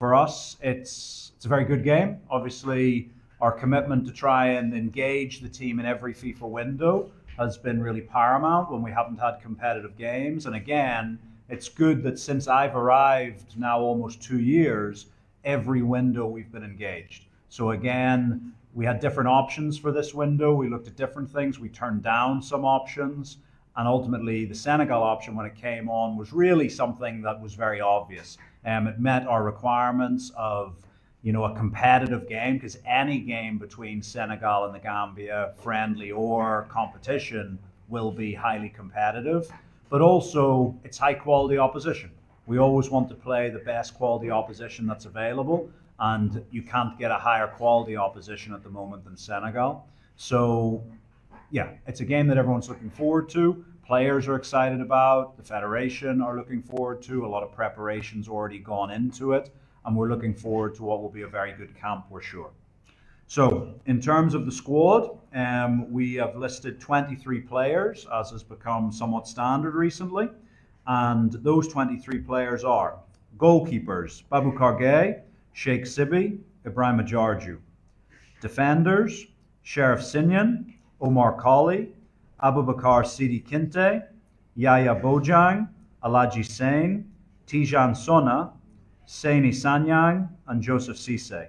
For us, it's a very good game. Obviously, our commitment to try and engage the team in every FIFA window has been really paramount when we haven't had competitive games. And again, it's good that since I've arrived now almost 2 years, every window we've been engaged. So again, we had different options for this window. We looked at different things. We turned down some options. And ultimately, the Senegal option, when it came on, was really something that was very obvious. It met our requirements of a competitive game, because any game between Senegal and the Gambia, friendly or competition, will be highly competitive. But also, it's high quality opposition. We always want to play the best quality opposition that's available, and you can't get a higher quality opposition at the moment than Senegal. So, yeah, it's a game that everyone's looking forward to. Players are excited about, the Federation are looking forward to. A lot of preparation's already gone into it, and we're looking forward to what will be a very good camp, we're sure. So, in terms of the squad, we have listed 23 players, as has become somewhat standard recently. And those 23 players are goalkeepers: Baboucarr Gueye, Sheikh Sibi, Ibrahima Jarju. Defenders: Sheriff Sinyan, Omar Colley, Abubakar Sidi Kinte, Yaya Bojang, Alaji Sane, Tijan Sona, Saini Sanyang, and Joseph Cisse.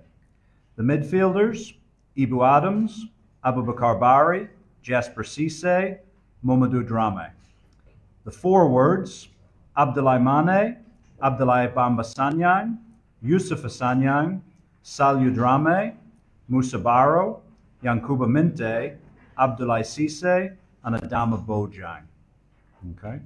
The midfielders: Ibu Adams, Abubakar Bari, Jesper Cisse, Momadou Drame. The forwards: Abdoulaye Mane, Abdoulaye Bamba Sanyang, Youssoufa Sanyang, Salou Drame, Moussa Barrow, Yankuba Minte, Abdoulaye Cisse, and Adama Bojang. Okay.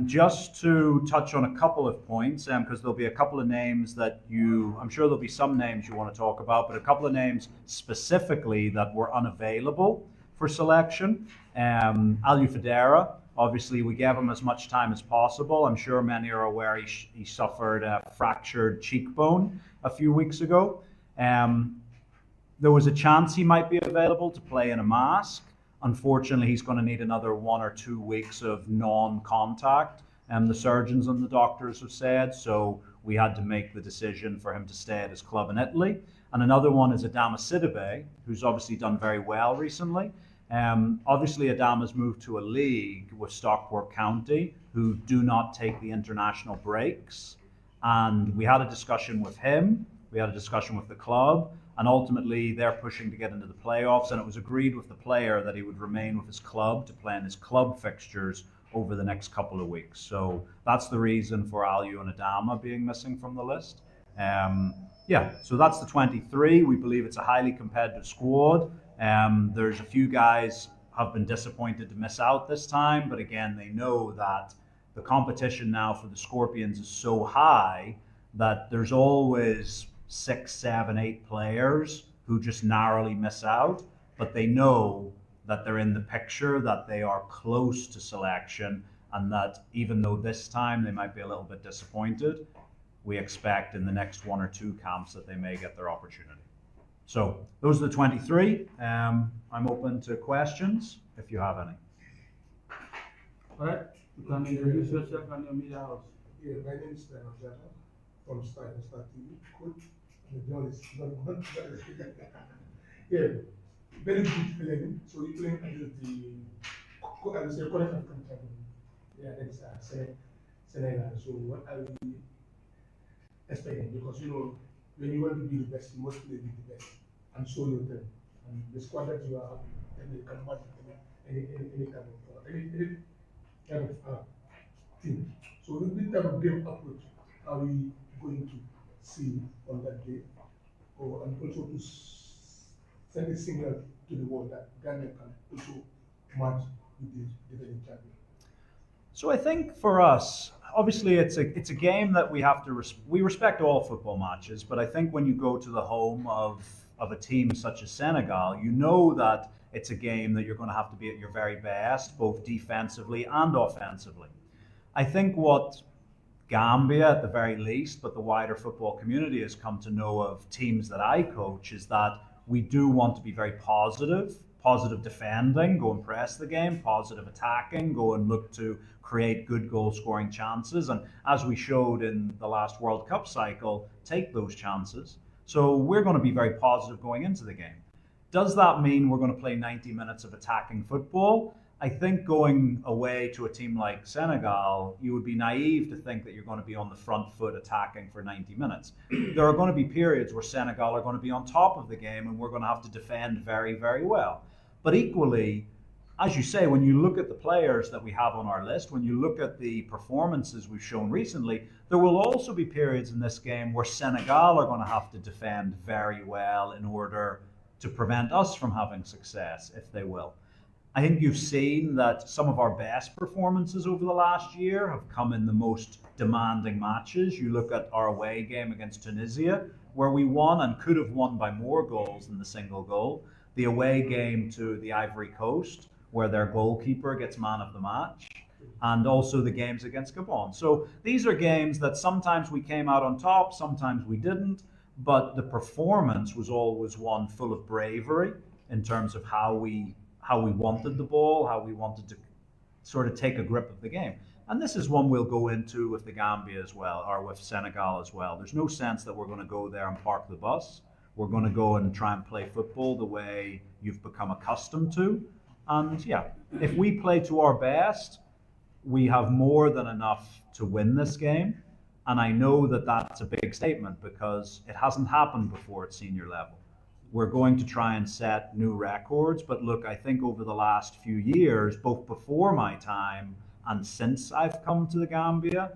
Just to touch on a couple of points, because there'll be a couple of names that I'm sure there'll be some names you want to talk about, but a couple of names specifically that were unavailable for selection. Aliou Fadera, obviously we gave him as much time as possible. I'm sure many are aware he suffered a fractured cheekbone a few weeks ago. There was a chance he might be available to play in a mask. Unfortunately, he's going to need another 1 or 2 weeks of non-contact, the surgeons and the doctors have said. So we had to make the decision for him to stay at his club in Italy. And another one is Adama Sidibe, who's obviously done very well recently. Obviously, Adama's moved to a league with Stockport County, who do not take the international breaks. And we had a discussion with him. We had a discussion with the club. And ultimately, they're pushing to get into the playoffs. And it was agreed with the player that he would remain with his club to play in his club fixtures over the next couple of weeks. So that's the reason for Aliou and Adama being missing from the list. So that's the 23. We believe it's a highly competitive squad. There's a few guys have been disappointed to miss out this time. But again, they know that the competition now for the Scorpions is so high that there's always 6, 7, 8 players who just narrowly miss out, but they know that they're in the picture, that they are close to selection, and that even though this time they might be a little bit disappointed, we expect in the next 1 or 2 camps that they may get their opportunity. So those are the 23. I'm open to questions if you have any. All right, you can introduce yourself and your media house. Yeah, my name is from Star TV. Coach. Yeah, very good playing. So you playing against the current African champion. Yeah, that's Senegal. So what are we expecting? Because when you want to be the best, you must play with the best and show your talent. And the squad that you are, and they can match any kind of team. So with this type of game approach, are we going to see on that day, and also to send a signal to the world that Ghana can also match with the defending champion? So I think for us, obviously it's a game that we have to we respect all football matches, but I think when you go to the home of a team such as Senegal, you know that it's a game that you're going to have to be at your very best, both defensively and offensively. I think what Gambia, at the very least, but the wider football community has come to know of teams that I coach, is that we do want to be very positive positive defending, go and press the game, positive attacking, go and look to create good goal scoring chances. And as we showed in the last World Cup cycle, take those chances. So we're going to be very positive going into the game. Does that mean we're going to play 90 minutes of attacking football? I think going away to a team like Senegal, you would be naive to think that you're going to be on the front foot attacking for 90 minutes. There are going to be periods where Senegal are going to be on top of the game and we're going to have to defend very, very well. But equally, as you say, when you look at the players that we have on our list, when you look at the performances we've shown recently, there will also be periods in this game where Senegal are going to have to defend very well in order to prevent us from having success, if they will. I think you've seen that some of our best performances over the last year have come in the most demanding matches. You look at our away game against Tunisia, where we won and could have won by more goals than the single goal. The away game to the Ivory Coast, where their goalkeeper gets man of the match, and also the games against Gabon. So these are games that sometimes we came out on top, sometimes we didn't, but the performance was always one full of bravery in terms of how we wanted the ball, how we wanted to sort of take a grip of the game. And this is one we'll go into with the Gambia as well, or with Senegal as well. There's no sense that we're going to go there and park the bus. We're going to go and try and play football the way you've become accustomed to. And yeah, if we play to our best, we have more than enough to win this game. And I know that that's a big statement because it hasn't happened before at senior level. We're going to try and set new records. But look, I think over the last few years, both before my time and since I've come to the Gambia,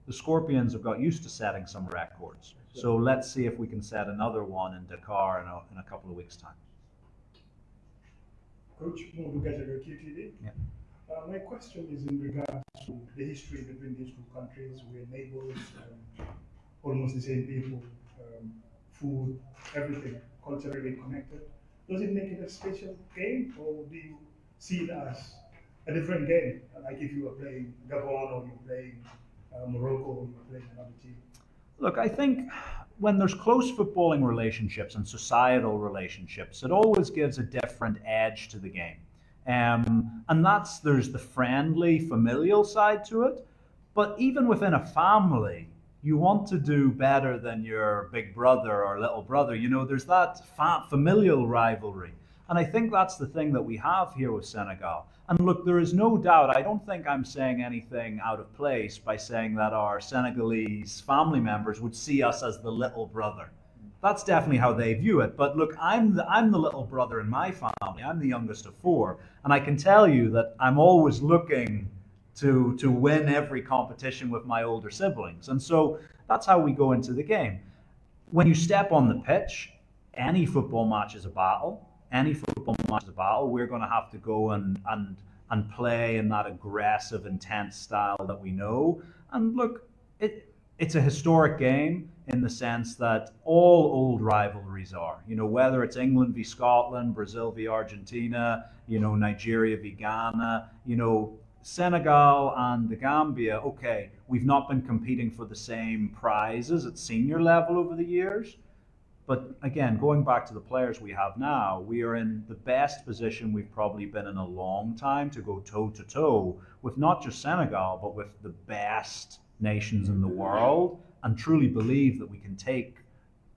the Scorpions have got used to setting some records. So let's see if we can set another one in Dakar in a couple of weeks' time. Coach, Modu Gajaga QTV. Yeah. My question is in regards to the history between these two countries. We're neighbors, almost the same people, food, everything, culturally connected. Does it make it a special game, or do you see it as a different game? Like if you were playing Gabon or you're playing Morocco or you're playing another team? Look, I think when there's close footballing relationships and societal relationships, it always gives a different edge to the game. And there's the friendly, familial side to it. But even within a family, you want to do better than your big brother or little brother. You know, there's that familial rivalry. And I think that's the thing that we have here with Senegal. And look, there is no doubt, I don't think I'm saying anything out of place by saying that our Senegalese family members would see us as the little brother. That's definitely how they view it. But look, I'm the little brother in my family. I'm the youngest of four. And I can tell you that I'm always looking to win every competition with my older siblings. And so that's how we go into the game. When you step on the pitch, any football match is a battle. Any football match is a battle. We're going to have to go and play in that aggressive, intense style that we know. And look, it's a historic game in the sense that all old rivalries are. You know, whether it's England v Scotland, Brazil v Argentina, you know, Nigeria v Ghana, you know, Senegal and the Gambia, okay, we've not been competing for the same prizes at senior level over the years. But again, going back to the players we have now, we are in the best position we've probably been in a long time to go toe-to-toe with not just Senegal, but with the best nations in the world, and truly believe that we can take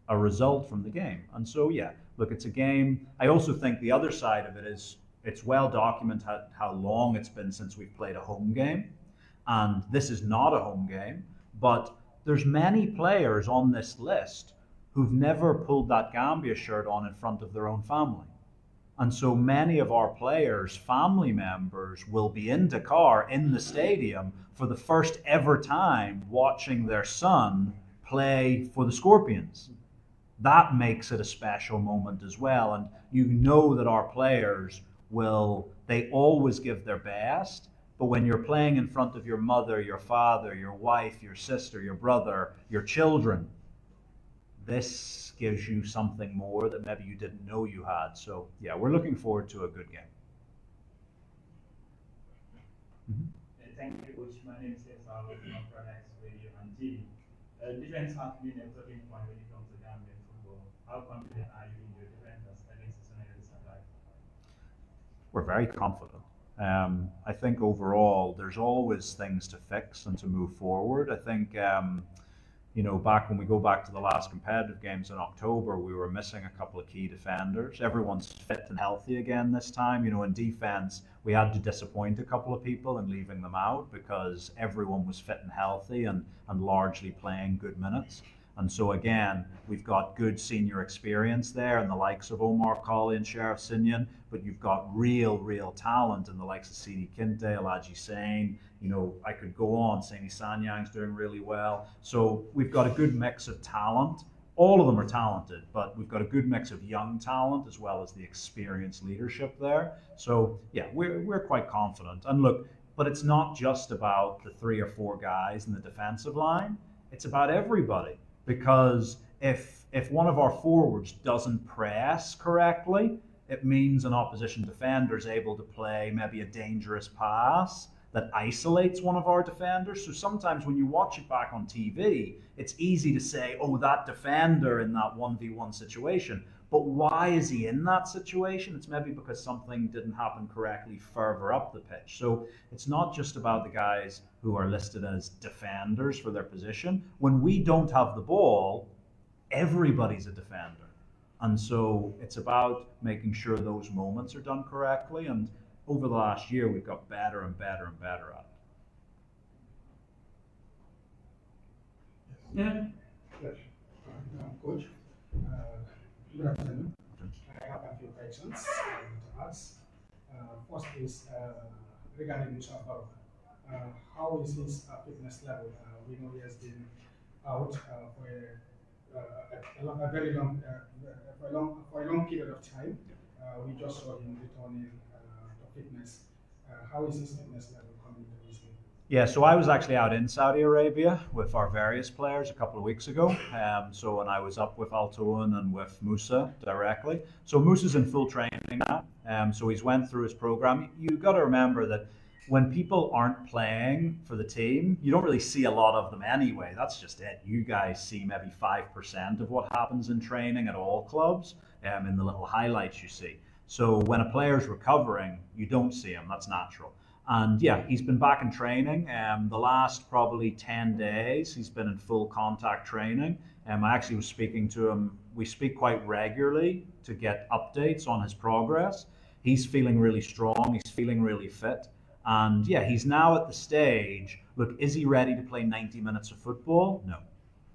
a result from the game. And so, yeah, look, it's a game. I also think the other side of it is it's well documented how long it's been since we've played a home game. And this is not a home game, but there's many players on this list who've never pulled that Gambia shirt on in front of their own family. And so many of our players' family members will be in Dakar in the stadium for the first ever time watching their son play for the Scorpions. That makes it a special moment as well. And you know that our players they always give their best, but when you're playing in front of your mother, your father, your wife, your sister, your brother, your children, this gives you something more that maybe you didn't know you had. So yeah, we're looking forward to a good game. Thank you, Coach. My name is Esau from Paradise Radio and TV. Defense has been a talking point when it comes to Gambian football. How confident are you in your defenders against the Senegalese attack? we're very confident. I think overall, there's always things to fix and to move forward. I think, back when we go back to the last competitive games in October, we were missing a couple of key defenders. Everyone's fit and healthy again this time. In defense, we had to disappoint a couple of people in leaving them out because everyone was fit and healthy and largely playing good minutes. And so again, we've got good senior experience there and the likes of Omar Colley and Sheriff Sinyan, but you've got real talent in the likes of Sidi Kinte, Alaji Sane. I could go on. Saini Sanyang's doing really well. So we've got a good mix of talent. All of them are talented, but we've got a good mix of young talent as well as the experienced leadership there. So yeah, we're quite confident. And look, but it's not just about the 3 or 4 guys in the defensive line. It's about everybody. Because if one of our forwards doesn't press correctly, it means an opposition defender is able to play maybe a dangerous pass that isolates one of our defenders. So sometimes when you watch it back on TV, it's easy to say, oh, that defender in that 1v1 situation. But why is he in that situation? It's maybe because something didn't happen correctly further up the pitch. So it's not just about the guys who are listed as defenders for their position. When we don't have the ball, everybody's a defender. And so it's about making sure those moments are done correctly. And over the last year, we've got better and better and better at it. Yeah. Yes. Coach, good afternoon. I have a few questions to ask. First is regarding Musa Barrow. How is his fitness level? We know he has been out for a very long, for a long period of time. We just saw him returning to fitness. How is his fitness level coming to this game? Yeah, so I was actually out in Saudi Arabia with our various players a couple of weeks ago. So when I was up with Altoan and with Musa directly. So Musa's in full training now. So he's went through his program. You've got to remember that when people aren't playing for the team, you don't really see a lot of them anyway. That's just it. You guys see maybe 5% of what happens in training at all clubs in the little highlights you see. So when a player's recovering, you don't see him. That's natural. And yeah, he's been back in training. The last probably 10 days, he's been in full contact training. I actually was speaking to him. We speak quite regularly to get updates on his progress. He's feeling really strong. He's feeling really fit. And yeah, he's now at the stage, look, is he ready to play 90 minutes of football? No.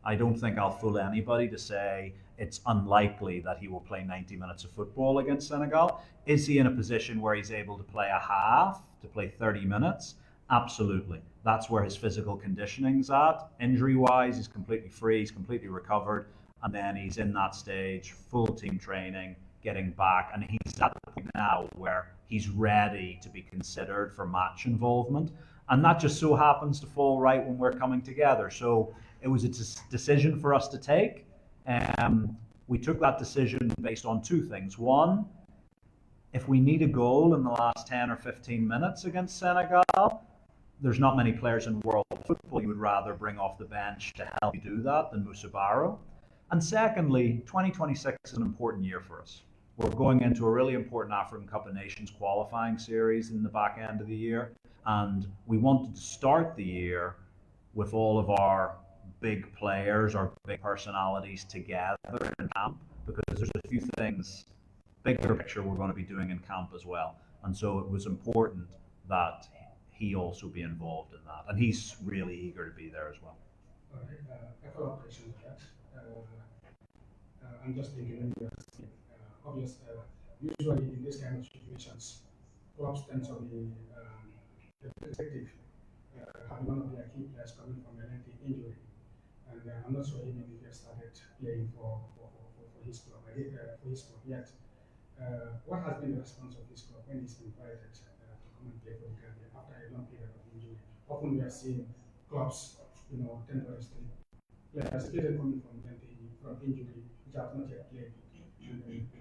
I don't think I'll fool anybody to say it's unlikely that he will play 90 minutes of football against Senegal. Is he in a position where he's able to play a half, to play 30 minutes? Absolutely. That's where his physical conditioning's at. Injury-wise, he's completely free, he's completely recovered, and then he's in that stage, full team training, getting back, and he's at the point now where he's ready to be considered for match involvement. And that just so happens to fall right when we're coming together. So it was a decision for us to take. We took that decision based on 2 things. One, if we need a goal in the last 10 or 15 minutes against Senegal, there's not many players in world football you would rather bring off the bench to help you do that than Musa Barrow. And secondly, 2026 is an important year for us. We're going into a really important African Cup of Nations qualifying series in the back end of the year. And we wanted to start the year with all of our big players, our big personalities together in camp, because there's a few things, bigger picture, we're going to be doing in camp as well. And so it was important that he also be involved in that. And he's really eager to be there as well. All right, a follow-up question to that. I'm just thinking, usually in this kind of situations, clubs tend to be protective, having one of their key players coming from a lengthy injury. And I'm not sure even if he has started playing for his club yet. What has been the response of his club when he's invited to come and play for the Gambia after a long period of injury? Often we have seen clubs, temporarily players coming from injury, which have not yet played, and then being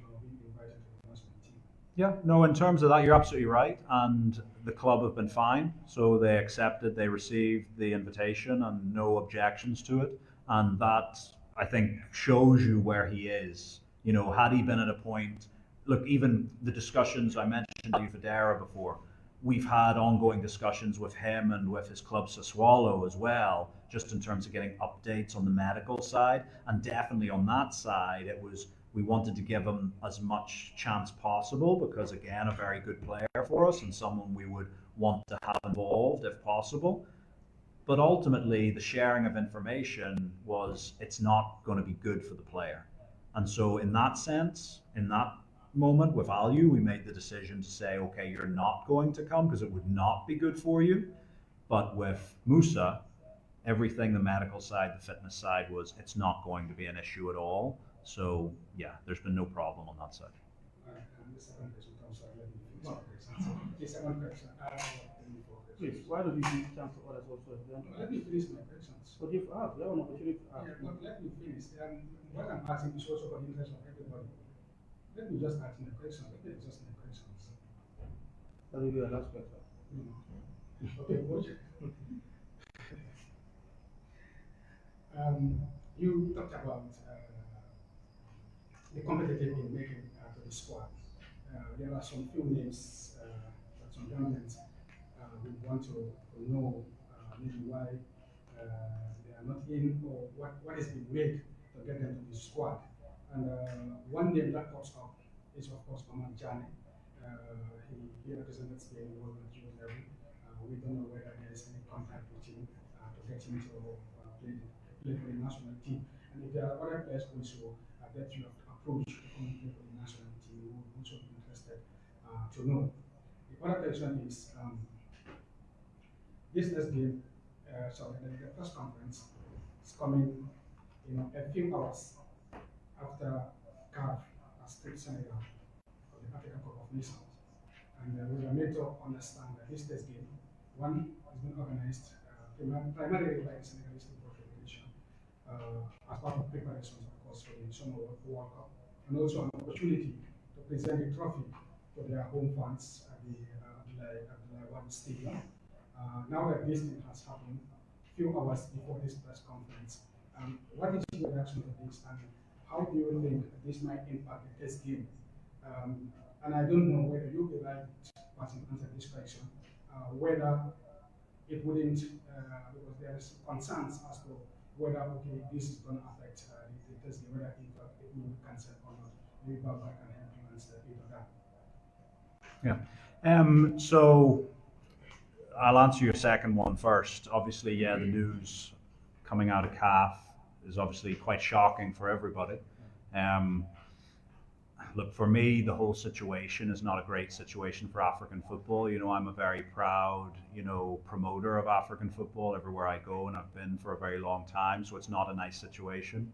invited to the national team. Yeah, no, in terms of that, you're absolutely right. And the club have been fine. So they accepted, they received the invitation and no objections to it. And that, I think, shows you where he is. Had he been at a point look, even the discussions I mentioned Ali Fadera before, we've had ongoing discussions with him and with his club Sassuolo as well, just in terms of getting updates on the medical side. And definitely on that side, it was we wanted to give him as much chance possible because again, a very good player for us and someone we would want to have involved if possible. But ultimately, the sharing of information was it's not going to be good for the player. And so, in that sense, in that moment with Aliu, we made the decision to say, okay, you're not going to come because it would not be good for you. But with Musa, everything the medical side, the fitness side was it's not going to be an issue at all. So, yeah, there's been no problem on that side. And the second question comes from let me finish my question. The second question, Please, why don't you give chance to others also? Then? let me finish my questions. But if you have an opportunity to ask. Yeah, but let me finish. What I'm asking is also for the interest of everybody. Let me just ask my question. Let me just my questions. That will be your last question. Okay, coach. You talked about the competitive in making to the squad. There are some few names that some Gambians we want to know maybe why they are not in or what is being made to get them to the squad. And one name that pops up is of course Omar Jane. He represented Spain in World Youth level. We don't know whether there is any contact with him to get him to play for the national team. And if there are other players also that you have approached to come and play for the national team, we would also be interested to know. The other question is this next game, the press conference is coming, a few hours after CAF has stripped Senegal of the African Cup of Nations. And we are made to understand that this test game, one has been organized primarily by the Senegalese Football Federation as part of preparations, of course, for the Summer World Cup, and also an opportunity to present the trophy to their home fans at the Abdullah Stadium. Now that this thing has happened, few hours before this press conference, what is your reaction to this, and how do you think this might impact the test game? And I don't know whether you'll be the right person to answer this question, whether it wouldn't, because there is concerns as to whether, okay, this is going to affect the test game, whether it will be cancelled or not. Maybe Barbara can help you answer it or that. Yeah. So I'll answer your second one first. Obviously, yeah, the news coming out of CAF is obviously quite shocking for everybody. Look, for me, the whole situation is not a great situation for African football. I'm a very proud, promoter of African football everywhere I go, and I've been for a very long time, so it's not a nice situation.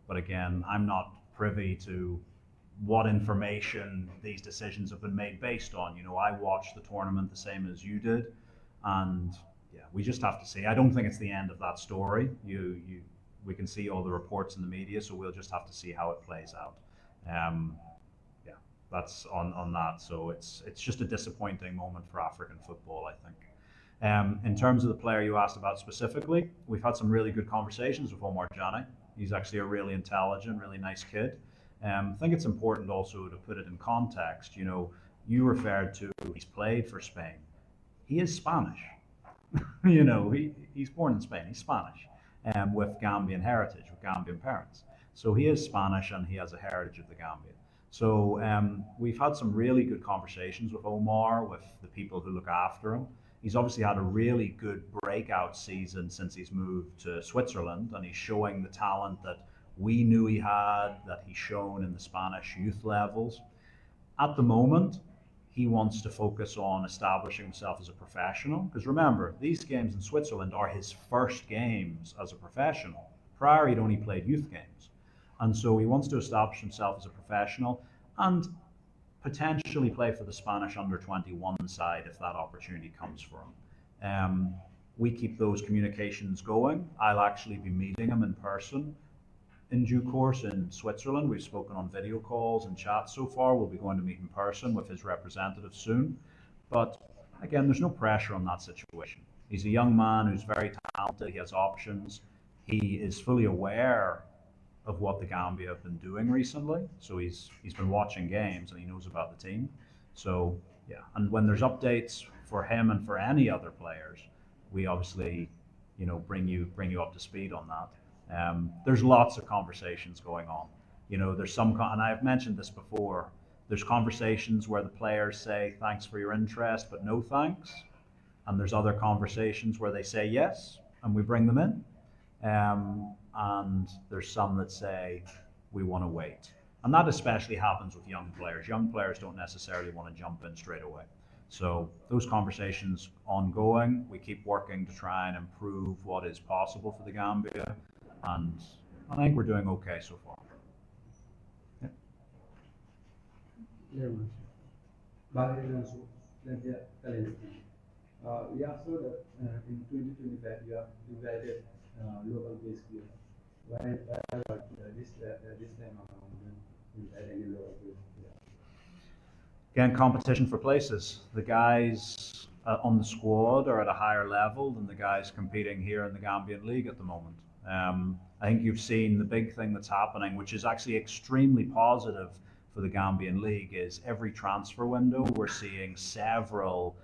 But again, I'm not privy to what information these decisions have been made based on. I watched the tournament the same as you did, and yeah, we just have to see. I don't think it's the end of that story. We can see all the reports in the media, so we'll just have to see how it plays out. Yeah, that's on that. So it's just a disappointing moment for African football, I think. In terms of the player you asked about specifically, we've had some really good conversations with Omar Jane. He's actually a really intelligent, really nice kid. I think it's important also to put it in context. You referred to he's played for Spain. He is Spanish. He's born in Spain. He's Spanish, with Gambian heritage, with Gambian parents. So he is Spanish and he has a heritage of the Gambia. So we've had some really good conversations with Omar, with the people who look after him. He's obviously had a really good breakout season since he's moved to Switzerland, and he's showing the talent that we knew he had, that he's shown in the Spanish youth levels. At the moment, he wants to focus on establishing himself as a professional. Because remember, these games in Switzerland are his first games as a professional. Prior, he'd only played youth games. And so he wants to establish himself as a professional and potentially play for the Spanish under-21 side if that opportunity comes for him. We keep those communications going. I'll actually be meeting him in person in due course in Switzerland. We've spoken on video calls and chats so far. We'll be going to meet in person with his representative soon. But again, there's no pressure on that situation. He's a young man who's very talented. He has options. He is fully aware of what the Gambia have been doing recently. So he's been watching games and he knows about the team. So yeah, and when there's updates for him and for any other players, we obviously, bring you up to speed on that. There's lots of conversations going on. There's and I've mentioned this before. There's conversations where the players say thanks for your interest, but no thanks, and there's other conversations where they say yes, and we bring them in. And there's some that say we want to wait. And that especially happens with young players. Young players don't necessarily want to jump in straight away. So those conversations ongoing. We keep working to try and improve what is possible for the Gambia, and I think we're doing okay so far. Yeah. Very much. Bahrain also, Gambia, Calais. We also that in 2025 you have invited local based players. Why this time around invite any local based players? Again, competition for places. The guys on the squad are at a higher level than the guys competing here in the Gambian League at the moment. I think you've seen the big thing that's happening, which is actually extremely positive for the Gambian League, is every transfer window we're seeing several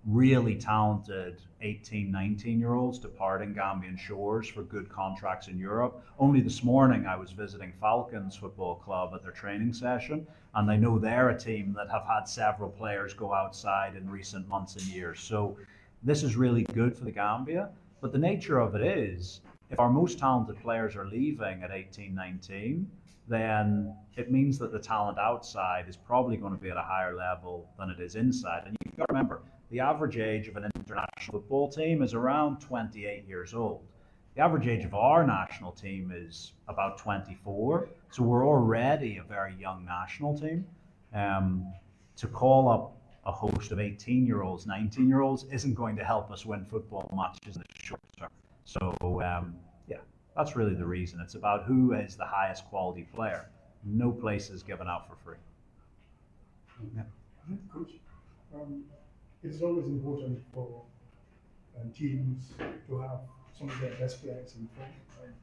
really talented 18, 19-year-olds departing Gambian shores for good contracts in Europe. Only this morning I was visiting Falcons Football Club at their training session, and I know they're a team that have had several players go outside in recent months and years. So this is really good for the Gambia, but the nature of it is, if our most talented players are leaving at 18, 19, then it means that the talent outside is probably going to be at a higher level than it is inside. And you've got to remember, the average age of an international football team is around 28 years old. The average age of our national team is about 24. So we're already a very young national team. To call up a host of 18-year-olds, 19-year-olds isn't going to help us win football matches in the short term. So yeah, that's really the reason. It's about who is the highest quality player. No place is given out for free. Yeah. Coach, it is always important for teams to have some of their best players in form.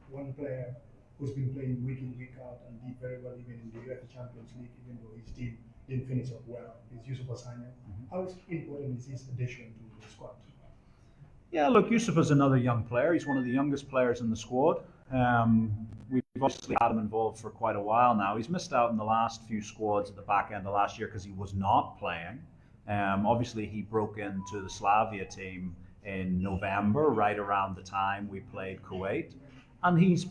One player who's been playing week in, week out and did very well even in the UEFA Champions League, even though his team didn't finish up well, is Yusuf Asanya. How important is his addition to the squad? Yeah, look, Yusuf is another young player. He's one of the youngest players in the squad. We've obviously had him involved for quite a while now. He's missed out in the last few squads at the back end of last year because he was not playing. Obviously, he broke into the Slavia team in November, right around the time we played Kuwait, and he's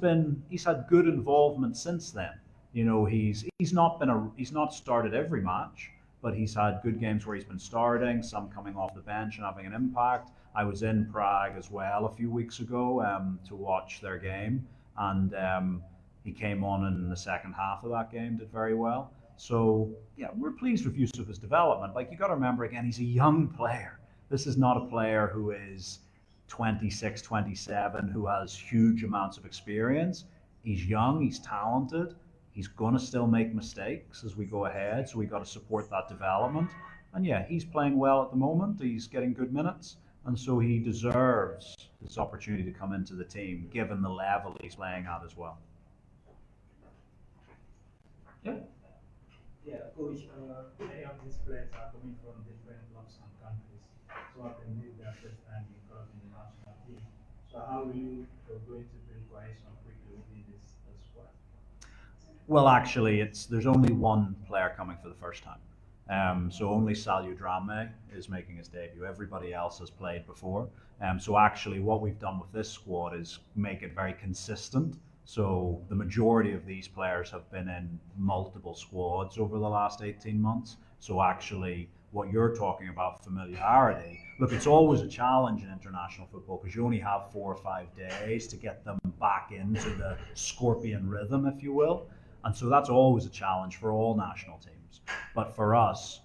had good involvement since then. He's not started every match, but he's had good games where he's been starting, some coming off the bench and having an impact. I was in Prague as well a few weeks ago to watch their game, and he came on in the second half of that game, did very well. So yeah, we're pleased with Yusuf's development. Like, you got to remember again, he's a young player. This is not a player who is 26, 27, who has huge amounts of experience. He's young, he's talented. He's going to still make mistakes as we go ahead, so we got to support that development. And yeah, he's playing well at the moment. He's getting good minutes, and so he deserves this opportunity to come into the team, given the level he's playing at as well. Yeah. Yeah, coach, many of these players are coming from different clubs and countries, so I can make their first time in club in the national team. So how are you going to bring cohesion quickly within this squad? Well, actually, there's only one player coming for the first time. So only Salou Dramé is making his debut. Everybody else has played before. So actually, what we've done with this squad is make it very consistent. So the majority of these players have been in multiple squads over the last 18 months. So actually, what you're talking about, familiarity, look, it's always a challenge in international football because you only have 4 or 5 days to get them back into the scorpion rhythm, if you will. And so that's always a challenge for all national teams. But for us,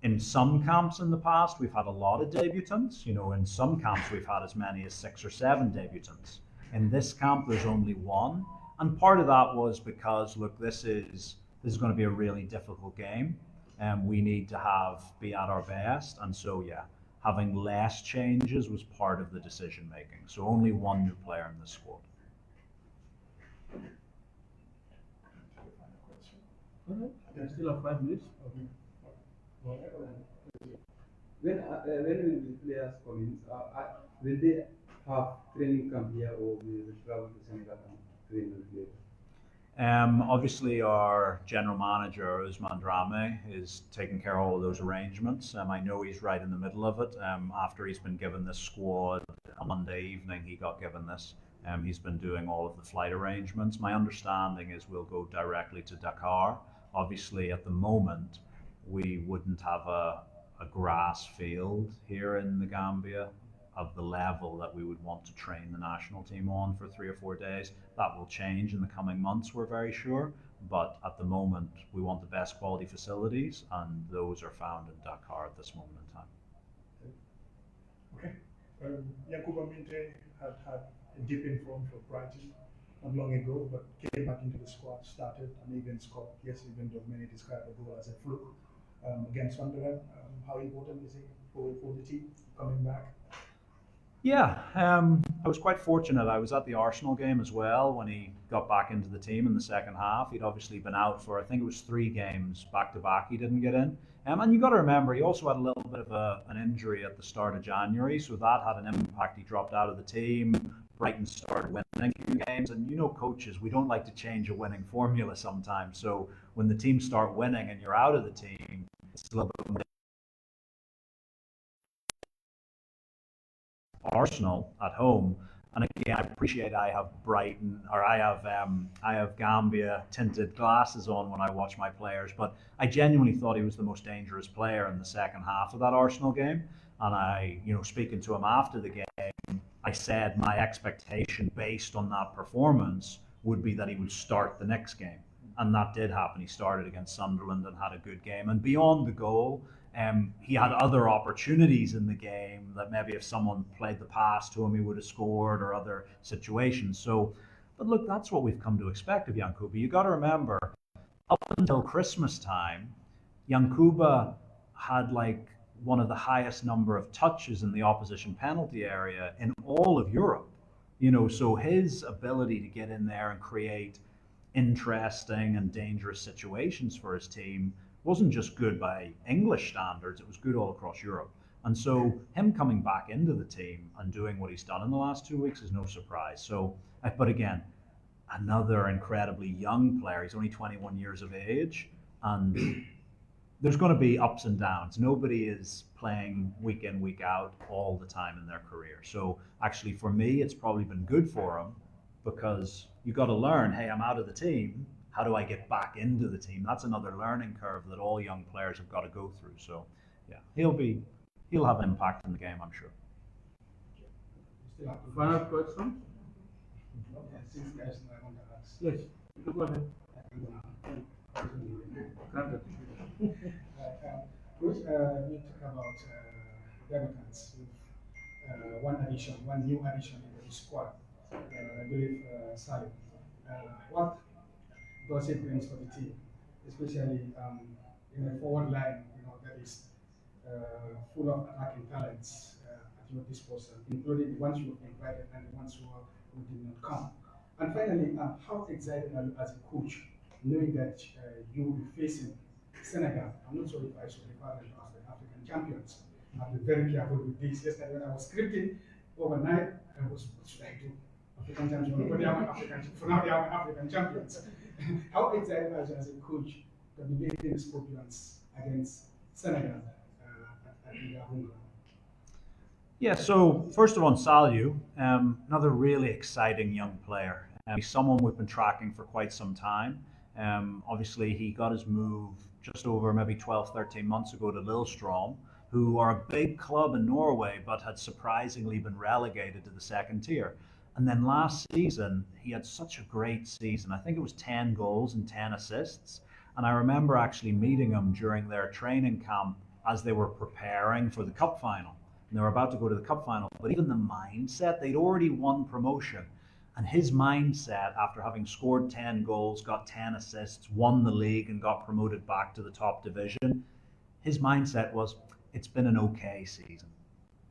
in some camps in the past, we've had a lot of debutants. In some camps, we've had as many as 6 or 7 debutants. In this camp, there's only one. And part of that was because, look, this is going to be a really difficult game. And we need to be at our best. And so, yeah, having less changes was part of the decision making. So only one new player in the squad. Alright, we still have 5 minutes. Okay. Well, When will the players come in? Will they have training camp here or will they travel to Senegal and train later? Obviously, our general manager, Usman Drame, is taking care of all of those arrangements. I know he's right in the middle of it. After he's been given this squad on Monday evening, he got given this. He's been doing all of the flight arrangements. My understanding is we'll go directly to Dakar. Obviously, at the moment, we wouldn't have a grass field here in the Gambia of the level that we would want to train the national team on for 3 or 4 days. That will change in the coming months, we're very sure. But at the moment, we want the best quality facilities, and those are found in Dakar at this moment in time. Okay. Yankuba Minte had a dip in form for Brighton not long ago, but came back into the squad, started, and even scored. Yes, even though many describe the goal as a fluke against Sunderland. How important is he for the team coming back? Yeah, I was quite fortunate. I was at the Arsenal game as well when he got back into the team in the second half. He'd obviously been out for, I think it was 3 games back to back. He didn't get in. And you got to remember, he also had a little bit of an injury at the start of January, so that had an impact. He dropped out of the team. Brighton started winning a few games, and you know, coaches, we don't like to change a winning formula sometimes. So when the teams start winning and you're out of the team, it's a little bit more. Arsenal at home. And again, I appreciate I have Brighton or I have Gambia tinted glasses on when I watch my players, but I genuinely thought he was the most dangerous player in the second half of that Arsenal game. And I, speaking to him after the game, I said my expectation based on that performance would be that he would start the next game. And that did happen. He started against Sunderland and had a good game. And beyond the goal, he had other opportunities in the game that maybe if someone played the pass to him, he would have scored, or other situations. So, but look, that's what we've come to expect of Yankuba. You got to remember, up until Christmas time, Yankuba had like one of the highest number of touches in the opposition penalty area in all of Europe. So his ability to get in there and create interesting and dangerous situations for his team wasn't just good by English standards, it was good all across Europe. And so him coming back into the team and doing what he's done in the last 2 weeks is no surprise. So, but again, another incredibly young player. He's only 21 years of age, and there's going to be ups and downs. Nobody is playing week in, week out all the time in their career. So actually for me, it's probably been good for him, because you got to learn, hey, I'm out of the team. How do I get back into the team? That's another learning curve that all young players have got to go through. So, yeah, he'll have an impact in the game, I'm sure. Final question? Since guys I want to ask. Yes, go ahead. Coach, you talk about Democrats with one new addition in the squad. I believe Salim. What does it bring for the team, especially in a forward line, that is full of attacking talents at your disposal, including the ones you have invited and the ones who did not come. And finally, how excited are you as a coach, knowing that you will be facing Senegal? I'm not sure if I should refer them as the African champions. I've been very careful with this. Yesterday, when I was scripting overnight, I was, what should I do? African champions, but they are African. For now, they are African champions. How excited are you as a coach to be leading the Scorpions against Senegal at Hunga? Yeah, so first of all, Saliu, another really exciting young player. He's someone we've been tracking for quite some time. Obviously, he got his move just over maybe 12, 13 months ago to Lillestrøm, who are a big club in Norway, but had surprisingly been relegated to the second tier. And then last season, he had such a great season. I think it was 10 goals and 10 assists. And I remember actually meeting him during their training camp as they were preparing for the cup final. And they were about to go to the cup final. But even the mindset, they'd already won promotion. And his mindset, after having scored 10 goals, got 10 assists, won the league and got promoted back to the top division, his mindset was, it's been an okay season.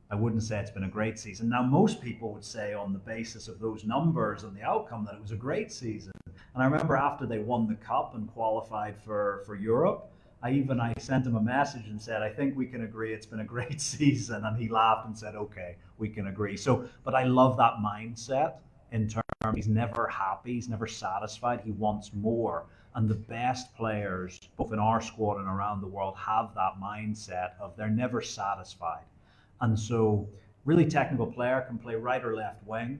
I wouldn't say it's been a great season. Now, most people would say on the basis of those numbers and the outcome that it was a great season. And I remember after they won the cup and qualified for Europe, I sent him a message and said, I think we can agree it's been a great season. And he laughed and said, okay, we can agree. So, but I love that mindset in terms, he's never happy, he's never satisfied, he wants more. And the best players, both in our squad and around the world, have that mindset of they're never satisfied. And so, really technical player, can play right or left wing,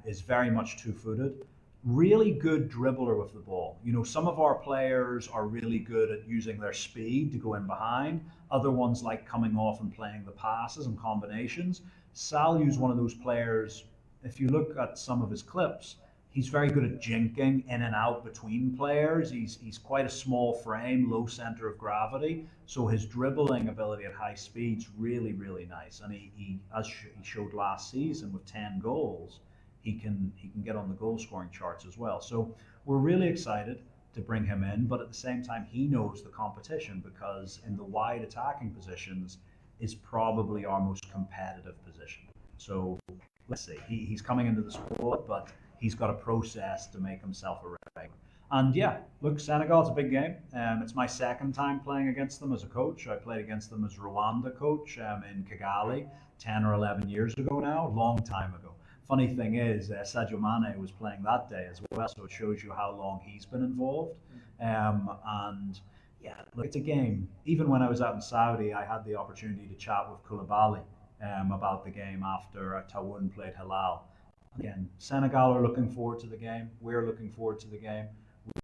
is very much two-footed. Really good dribbler with the ball. You know, some of our players are really good at using their speed to go in behind. Other ones like coming off and playing the passes and combinations. Salyu's one of those players, if you look at some of his clips, he's very good at jinking in and out between players. He's quite a small frame, low center of gravity. So his dribbling ability at high speed's really, really nice. And he as he showed last season with 10 goals, he can get on the goal scoring charts as well. So we're really excited to bring him in, but at the same time he knows the competition, because in the wide attacking positions is probably our most competitive position. So let's see, he's coming into the squad, but he's got a process to make himself a regular. And yeah, look, Senegal's a big game. It's my second time playing against them as a coach. I played against them as Rwanda coach in Kigali 10 or 11 years ago now, a long time ago. Funny thing is, Sadio Mane was playing that day as well, so it shows you how long he's been involved. And yeah, look, it's a game. Even when I was out in Saudi, I had the opportunity to chat with Koulibaly about the game after Tawun played Hilal. Again, Senegal are looking forward to the game. We're looking forward to the game.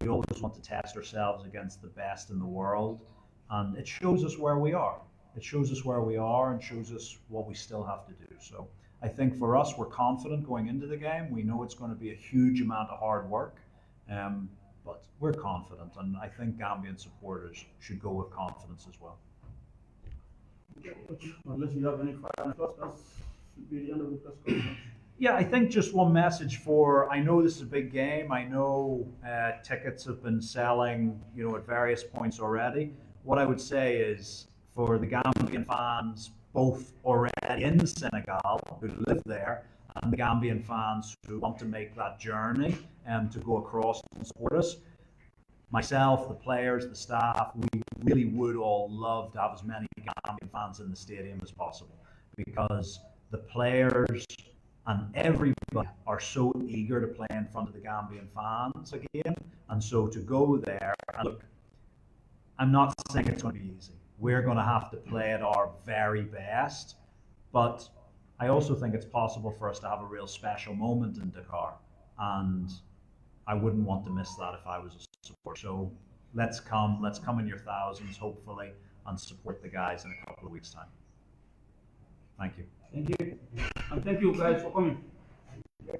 We always want to test ourselves against the best in the world, and it shows us where we are. It shows us where we are and shows us what we still have to do. So I think for us, we're confident going into the game. We know it's going to be a huge amount of hard work, but we're confident, and I think Gambian supporters should go with confidence as well. Unless you have any final thoughts, that should be the end of the press conference. Yeah, I think just one message I know this is a big game. I know tickets have been selling, at various points already. What I would say is for the Gambian fans, both already in Senegal who live there, and the Gambian fans who want to make that journey to go across and support us, myself, the players, the staff, we really would all love to have as many Gambian fans in the stadium as possible, because the players and everybody are so eager to play in front of the Gambian fans again. And so to go there, and look, I'm not saying it's going to be easy. We're going to have to play at our very best, but I also think it's possible for us to have a real special moment in Dakar, and I wouldn't want to miss that if I was a supporter. So let's come in your thousands, hopefully, and support the guys in a couple of weeks' time. Thank you. Thank you. And thank you guys for coming. Yes.